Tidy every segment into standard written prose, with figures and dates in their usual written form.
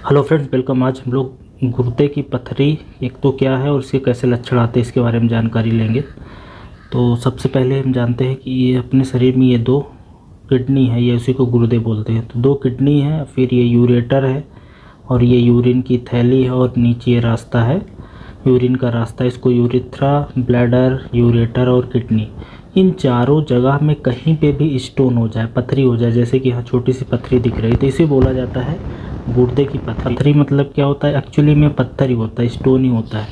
Hello friends, welcome. आज हम लोग गुर्दे की पथरी एक तो क्या है और इसके कैसे लक्षण आते हैं इसके बारे में जानकारी लेंगे। तो सबसे पहले हम जानते हैं कि ये अपने शरीर में ये दो किडनी है, ये उसी को गुर्दे बोलते हैं। तो दो किडनी है, फिर ये यूरेटर है और ये यूरिन की थैली है और नीचे ये रास्ता है, यूरिन का रास्ता। इसको यूरिथ्रा, ब्लैडर, यूरेटर और किडनी, इन चारों जगह में कहीं पे भी स्टोन हो जाए, पथरी हो जाए, जैसे कि यहाँ छोटी सी पथरी दिख रही है, तो इसे बोला जाता है गुर्दे की पथरी। पथरी मतलब क्या होता है? एक्चुअली में पत्थर ही होता है, स्टोन ही होता है।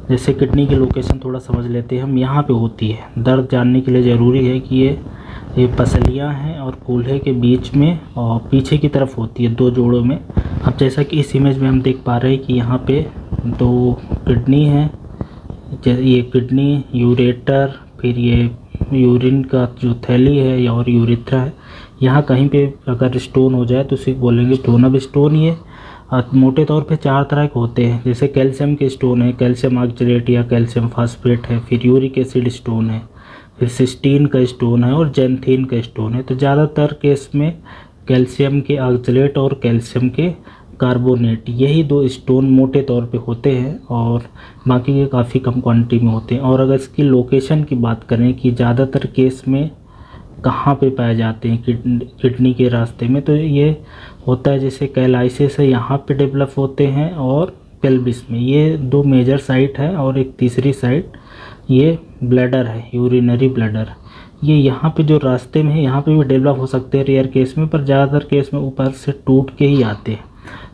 जैसे किडनी की लोकेशन थोड़ा समझ लेते हैं हम, यहाँ पे होती है। दर्द जानने के लिए ज़रूरी है कि ये पसलियाँ हैं और कूल्हे के बीच में और पीछे की तरफ होती है, दो जोड़ों में। अब जैसा कि इस इमेज में हम देख पा रहे हैं कि यहाँ पे दो किडनी है, ये किडनी, यूरेटर, फिर ये यूरिन का जो थैली है और यूरिथ्रा है। यहाँ कहीं पे अगर स्टोन हो जाए तो उसे बोलेंगे स्टोन। अब स्टोन ये मोटे तौर पे चार तरह के होते हैं। जैसे कैल्शियम के स्टोन है, कैल्शियम ऑक्सलेट या कैल्शियम फास्फेट है, फिर यूरिक एसिड स्टोन है, फिर सिस्टीन का स्टोन है और जैंथीन का स्टोन है। तो ज़्यादातर केस में कैल्शियम के ऑक्सलेट और कैल्शियम के कार्बोनेट, यही दो स्टोन मोटे तौर पे होते हैं और बाकी के काफ़ी कम क्वांटिटी में होते हैं। और अगर इसकी लोकेशन की बात करें कि ज़्यादातर केस में कहाँ पे पाए जाते हैं किडनी के रास्ते में, तो ये होता है जैसे कैलाइसिस है, यहाँ पे डेवलप होते हैं, और पेल्विस में, ये दो मेजर साइट है। और एक तीसरी साइट ये ब्लैडर है, यूरिनरी ब्लैडर, ये यहाँ पे जो रास्ते में है, यहाँ पे भी डेवलप हो सकते हैं रेयर केस में, पर ज़्यादातर केस में ऊपर से टूट के ही आते हैं।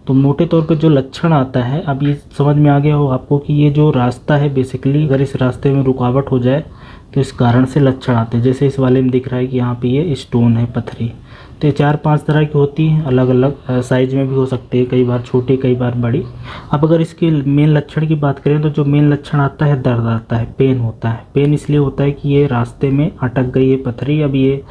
तो मोटे तौर पे जो लक्षण आता है, अब ये समझ में आ गया हो आपको कि ये जो रास्ता है बेसिकली, अगर इस रास्ते में रुकावट हो जाए तो इस कारण से लक्षण आते हैं। जैसे इस वाले में दिख रहा है कि यहाँ पे ये स्टोन है, पथरी। तो ये 4-5 तरह की होती हैं, अलग अलग साइज में भी हो सकते हैं, कई बार छोटी कई बार बड़ी। अब अगर इसके मेन लक्षण की बात करें तो जो मेन लक्षण आता है, दर्द आता है, पेन होता है। पेन इसलिए होता है कि ये रास्ते में अटक गई है पथरी। अब ये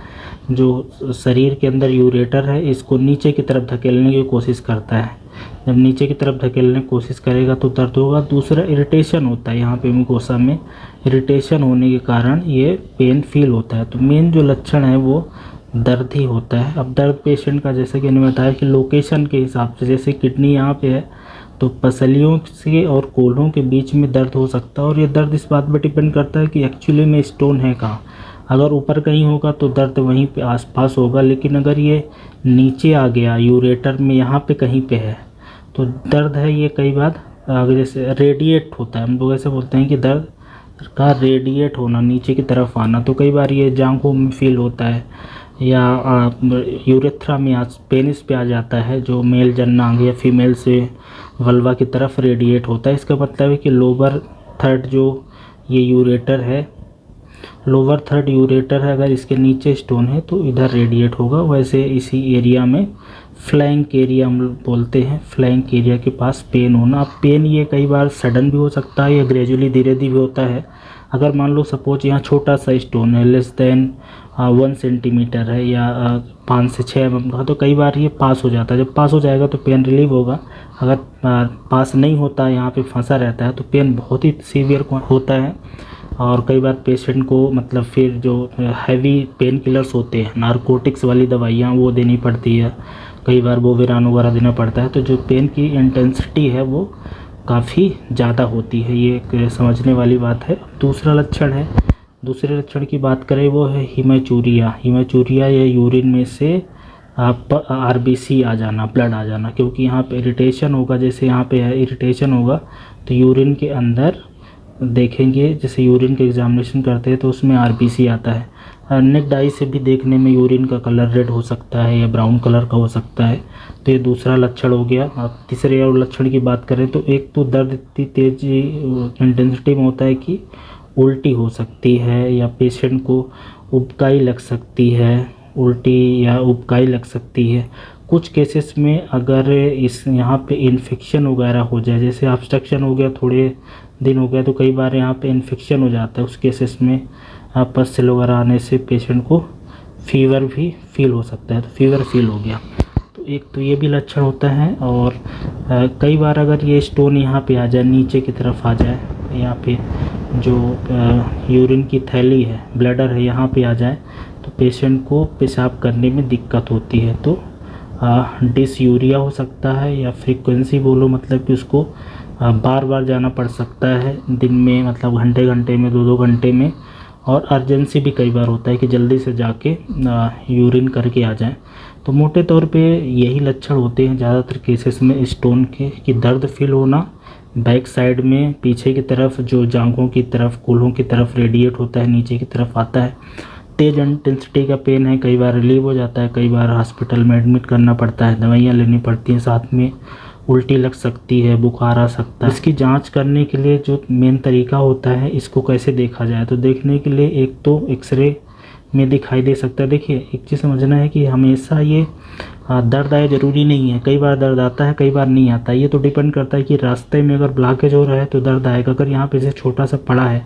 जो शरीर के अंदर यूरेटर है, इसको नीचे की तरफ धकेलने की कोशिश करता है। जब नीचे की तरफ धकेलने की कोशिश करेगा तो दर्द होगा। दूसरा इरिटेशन होता है, यहाँ पे म्यूकोसा में इरिटेशन होने के कारण ये पेन फील होता है। तो मेन जो लक्षण है वो दर्द ही होता है। अब दर्द पेशेंट का, जैसे कि मैंने बताया कि लोकेशन के हिसाब से, जैसे किडनी यहाँ पे है तो पसलियों से और कोल्हों के बीच में दर्द हो सकता है। और ये दर्द इस बात पर डिपेंड करता है कि एक्चुअली में स्टोन है कहाँ। अगर ऊपर कहीं होगा तो दर्द वहीं पे आसपास होगा, लेकिन अगर ये नीचे आ गया यूरेटर में, यहाँ पे कहीं पे है, तो दर्द है ये कई बार अगर जैसे रेडिएट होता है, हम लोग ऐसे बोलते हैं कि दर्द का रेडिएट होना, नीचे की तरफ आना। तो कई बार ये जांघों में फील होता है या यूरेथ्रा में, पेनिस पे आ जाता है, जो मेल जननांग या फीमेल से वल्वा की तरफ रेडिएट होता है। इसका मतलब है कि लोअर थर्ड जो ये यूरेटर है, लोअर थर्ड यूरेटर है, अगर इसके नीचे स्टोन है तो इधर रेडिएट होगा। वैसे इसी एरिया में फ्लैंक एरिया हम बोलते हैं, फ्लैंक एरिया के पास पेन होना। अब पेन ये कई बार सडन भी हो सकता है या ग्रेजुअली धीरे धीरे भी होता है। अगर मान लो सपोज यहाँ छोटा सा स्टोन है, लेस देन 1 सेंटीमीटर है या 5 से 6 mm का, तो कई बार ये पास हो जाता है। जब पास हो जाएगा तो पेन रिलीव होगा। अगर पास नहीं होता, यहाँ पे फंसा रहता है, तो पेन बहुत ही सीवियर होता है। और कई बार पेशेंट को मतलब फिर जो हैवी पेन किलर्स होते हैं, नारकोटिक्स वाली दवाइयाँ, वो देनी पड़ती है। कई बार बोविरान वगैरह देना पड़ता है। तो जो पेन की इंटेंसिटी है वो काफ़ी ज़्यादा होती है, ये एक समझने वाली बात है। दूसरा लक्षण है, दूसरे लक्षण की बात करें वो है हीमेचूरिया। हीमेचूरिया या यूरिन में से आरबीसी आ जाना, ब्लड आ जाना, क्योंकि यहाँ पे इरिटेशन होगा। जैसे यहाँ पे है इरिटेशन होगा तो यूरिन के अंदर देखेंगे, जैसे यूरिन का एग्जामिनेशन करते हैं तो उसमें आरबीसी आता है। नेक डाई से भी देखने में यूरिन का कलर रेड हो सकता है या ब्राउन कलर का हो सकता है। तो ये दूसरा लक्षण हो गया। अब तीसरे और लक्षण की बात करें तो एक तो दर्द इतनी तेज इंटेंसिटी में होता है कि उल्टी हो सकती है या पेशेंट को उबकाई लग सकती है, उल्टी या उबकाई लग सकती है। कुछ केसेस में अगर इस यहाँ पे इन्फेक्शन वगैरह हो जाए, जैसे ऑब्स्ट्रक्शन हो गया, थोड़े दिन हो गया, तो कई बार यहाँ पे इन्फेक्शन हो जाता है। उस केसेस में पस्सेल वगैरह आने से पेशेंट को फीवर भी फील हो सकता है। तो फीवर फील हो गया तो एक तो ये भी लक्षण होता है। और कई बार अगर ये स्टोन यहाँ पे आ जाए, नीचे की तरफ आ जाए, यहाँ पे जो यूरिन की थैली है, ब्लैडर है, यहाँ पे आ जाए, तो पेशेंट को पेशाब करने में दिक्कत होती है। तो डिसयूरिया हो सकता है, या फ्रीक्वेंसी बोलो मतलब कि उसको बार बार जाना पड़ सकता है दिन में, मतलब घंटे घंटे में, 2-2 घंटे में। और अर्जेंसी भी कई बार होता है कि जल्दी से जाके यूरिन करके आ जाएं। तो मोटे तौर पे यही लक्षण होते हैं ज़्यादातर केसेस में स्टोन के, कि दर्द फील होना बैक साइड में, पीछे की तरफ जो जांघों की तरफ, कूल्हों की तरफ रेडिएट होता है, नीचे की तरफ आता है। तेज इंटेंसिटी का पेन है, कई बार रिलीव हो जाता है, कई बार हॉस्पिटल में एडमिट करना पड़ता है, दवाइयाँ लेनी पड़ती हैं, साथ में उल्टी लग सकती है, बुखार आ सकता है। इसकी जांच करने के लिए जो मेन तरीका होता है, इसको कैसे देखा जाए, तो देखने के लिए एक तो एक्सरे में दिखाई दे सकता है। देखिए, एक चीज़ समझना है कि हमेशा ये दर्द आए ज़रूरी नहीं है, कई बार दर्द आता है, कई बार नहीं आता। ये तो डिपेंड करता है कि रास्ते में अगर ब्लॉकेज हो रहा है तो दर्द आएगा, अगर यहाँ पे से छोटा सा पड़ा है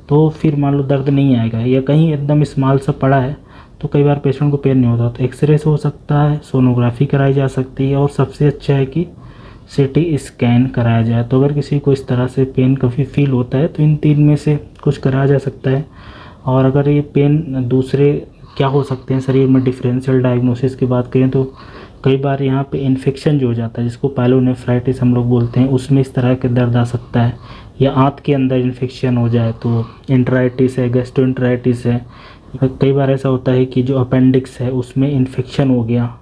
तो फिर मान लो दर्द नहीं आएगा, या कहीं एकदम स्मॉल सा पड़ा है तो कई बार पेशेंट को पेन नहीं होता। तो एक्सरे से हो सकता है, सोनोग्राफी कराई जा सकती है, और सबसे अच्छा है कि सीटी स्कैन कराया जाए। तो अगर किसी को इस तरह से पेन काफ़ी फील होता है तो इन 3 में से कुछ कराया जा सकता है। और अगर ये पेन दूसरे क्या हो सकते हैं शरीर में, डिफरेंशियल डायग्नोसिस की बात करें तो कई बार यहाँ पे इन्फेक्शन जो हो जाता है, जिसको पायलोनेफ्राइटिस हम लोग बोलते हैं, उसमें इस तरह के दर्द आ सकता है। या आंत के अंदर इन्फेक्शन हो जाए तो एंट्राइटिस है, गैस्ट्रोएंट्राइटिस है। कई बार ऐसा होता है कि जो अपेंडिक्स है उसमें इन्फेक्शन हो गया,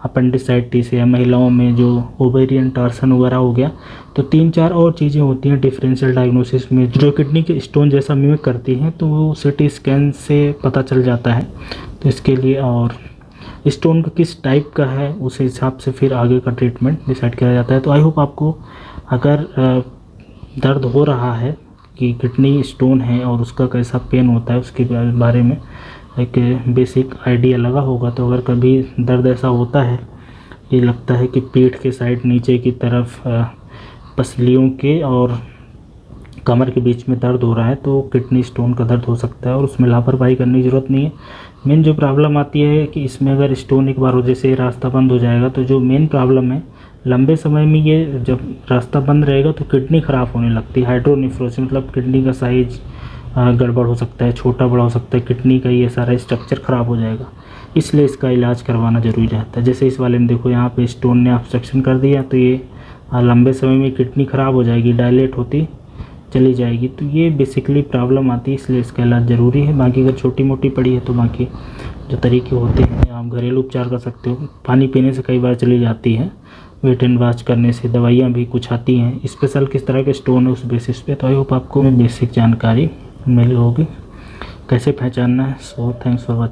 अपेंडिसाइटिस है, महिलाओं में जो ओवेरियन टार्सन वगैरह हो गया। तो 3-4 और चीज़ें होती हैं डिफरेंशियल डायग्नोसिस में जो किडनी के स्टोन जैसा मिमिक करती हैं, तो वो सीटी स्कैन से पता चल जाता है। तो इसके लिए, और स्टोन का किस टाइप का है उस हिसाब से फिर आगे का ट्रीटमेंट डिसाइड किया जाता है। तो आई होप आपको अगर दर्द हो रहा है कि किडनी स्टोन है और उसका कैसा पेन होता है उसके बारे में एक बेसिक आइडिया लगा होगा। तो अगर कभी दर्द ऐसा होता है, ये लगता है कि पीठ के साइड नीचे की तरफ पसलियों के और कमर के बीच में दर्द हो रहा है, तो किडनी स्टोन का दर्द हो सकता है, और उसमें लापरवाही करने की ज़रूरत नहीं है। मेन जो प्रॉब्लम आती है कि इसमें अगर स्टोन एक बार हो, जैसे रास्ता बंद हो जाएगा, तो जो मेन प्रॉब्लम है लंबे समय में, ये जब रास्ता बंद रहेगा तो किडनी ख़राब होने लगती है। हाइड्रोनेफ्रोसिस मतलब किडनी का साइज गड़बड़ हो सकता है, छोटा बड़ा हो सकता है, किडनी का ये सारा स्ट्रक्चर ख़राब हो जाएगा। इसलिए इसका इलाज करवाना ज़रूरी रहता है। जैसे इस वाले में देखो, यहाँ पे स्टोन ने ऑब्स्ट्रक्शन कर दिया, तो ये लंबे समय में किडनी ख़राब हो जाएगी, डायलेट होती चली जाएगी। तो ये बेसिकली प्रॉब्लम आती है, इसलिए इसका इलाज ज़रूरी है। बाकी अगर छोटी मोटी पड़ी है तो बाकी जो तरीके होते हैं आप घरेलू उपचार कर सकते हो। पानी पीने से कई बार चली जाती है, वेट एंड वॉच करने से, दवाइयाँ भी कुछ आती हैं स्पेशल किस तरह के स्टोन है उस बेसिस पे। तो आई होप आपको बेसिक जानकारी मिली होगी कैसे पहचानना है। So thanks for watching.